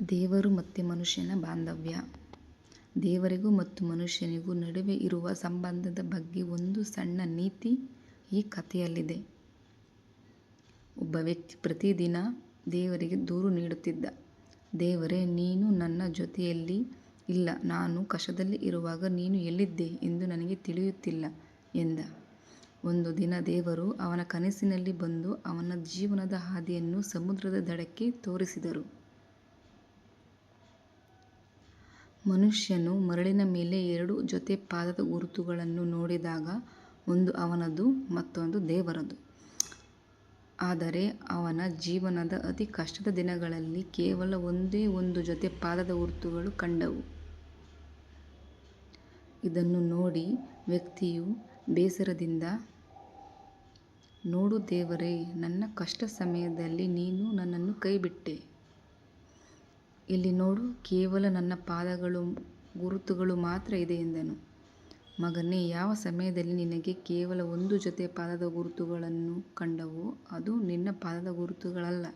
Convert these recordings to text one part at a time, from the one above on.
ದೇವರು ಮತ್ತು ಮನುಷ್ಯನ ಬಾಂಧವ್ಯ. ದೇವರಿಗೂ ಮತ್ತು ಮನುಷ್ಯನಿಗೂ ನಡುವೆ ಇರುವ ಸಂಬಂಧದ ಬಗ್ಗೆ ಒಂದು ಸಣ್ಣ ನೀತಿ ಈ ಕಥೆಯಲ್ಲಿದೆ. ಒಬ್ಬ ವ್ಯಕ್ತಿ ಪ್ರತಿದಿನ ದೇವರಿಗೆ ದೂರು ನೀಡುತ್ತಿದ್ದ. ದೇವರೇ, ನೀನು ನನ್ನ ಜೊತೆಯಲ್ಲಿ ಇಲ್ಲ, ನಾನು ಕಷ್ಟದಲ್ಲಿ ಇರುವಾಗ ನೀನು ಎಲ್ಲಿದ್ದೆ ಎಂದು ನನಗೆ ತಿಳಿಯುತ್ತಿಲ್ಲ ಎಂದ. ಒಂದು ದಿನ ದೇವರು ಅವನ ಕನಸಿನಲ್ಲಿ ಬಂದು ಅವನ ಜೀವನದ ಹಾದಿಯನ್ನು ಸಮುದ್ರದ ದಡಕ್ಕೆ ತೋರಿಸಿದರು. ಮನುಷ್ಯನು ಮರಳಿನ ಮೇಲೆ 2 ಜೊತೆ ಪಾದದ ಗುರುತುಗಳನ್ನು ನೋಡಿದಾಗ ಒಂದು ಅವನದು, ಮತ್ತೊಂದು ದೇವರದು. ಆದರೆ ಅವನ ಜೀವನದ ಅತಿ ಕಷ್ಟದ ದಿನಗಳಲ್ಲಿ ಕೇವಲ ಒಂದೇ ಒಂದು ಜೊತೆ ಪಾದದ ಗುರುತುಗಳು ಕಂಡವು. ಇದನ್ನು ನೋಡಿ ವ್ಯಕ್ತಿಯು ಬೇಸರದಿಂದ, ನೋಡು ದೇವರೇ, ನನ್ನ ಕಷ್ಟ ಸಮಯದಲ್ಲಿ ನೀನು ನನ್ನನ್ನು ಕೈಬಿಟ್ಟೆ. ಇಲ್ಲಿ ನೋಡು, ಕೇವಲ ನನ್ನ ಪಾದಗಳ ಗುರುತುಗಳು ಮಾತ್ರ ಇದೆ ಎಂದನು. ಮಗನೇ, ಯಾವ ಸಮಯದಲ್ಲಿ ನಿನಗೆ ಕೇವಲ ಒಂದು ಜೊತೆ ಪಾದದ ಗುರುತುಗಳನ್ನು ಕಂಡವೋ ಅದು ನಿನ್ನ ಪಾದದ ಗುರುತುಗಳಲ್ಲ.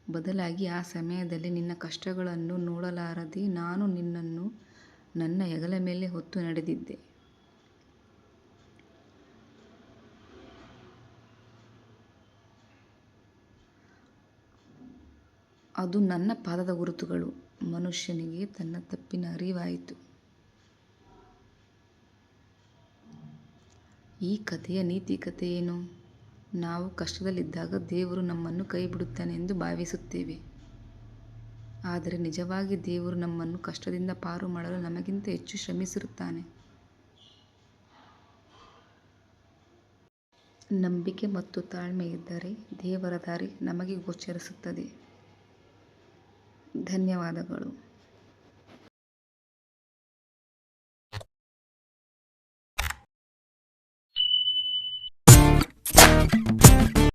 ಬದಲಾಗಿ ಆ ಸಮಯದಲ್ಲಿ ನಿನ್ನ ಕಷ್ಟಗಳನ್ನು ನೋಡಲಾರದೆ ನಾನು ನಿನ್ನನ್ನು ನನ್ನ ಹೆಗಲ ಮೇಲೆ ಹೊತ್ತು ನಡೆದಿದ್ದೆ. ಅದು ನನ್ನ ಪಾದದ ಗುರುತುಗಳು. ಮನುಷ್ಯನಿಗೆ ತನ್ನ ತಪ್ಪಿನ ಅರಿವಾಯಿತು. ಈ ಕಥೆಯ ನೀತಿಕಥೆ ಏನು? ನಾವು ಕಷ್ಟದಲ್ಲಿದ್ದಾಗ ದೇವರು ನಮ್ಮನ್ನು ಕೈಬಿಡುತ್ತಾನೆ ಎಂದು ಭಾವಿಸುತ್ತೇವೆ. ಆದರೆ ನಿಜವಾಗಿ ದೇವರು ನಮ್ಮನ್ನು ಕಷ್ಟದಿಂದ ಪಾರು ಮಾಡಲು ನಮಗಿಂತ ಹೆಚ್ಚು ಶ್ರಮಿಸಿರುತ್ತಾನೆ. ನಂಬಿಕೆ ಮತ್ತು ತಾಳ್ಮೆ ಇದ್ದರೆ ದೇವರ ದಾರಿ ನಮಗೆ ಗೋಚರಿಸುತ್ತದೆ. ಧನ್ಯವಾದಗಳು.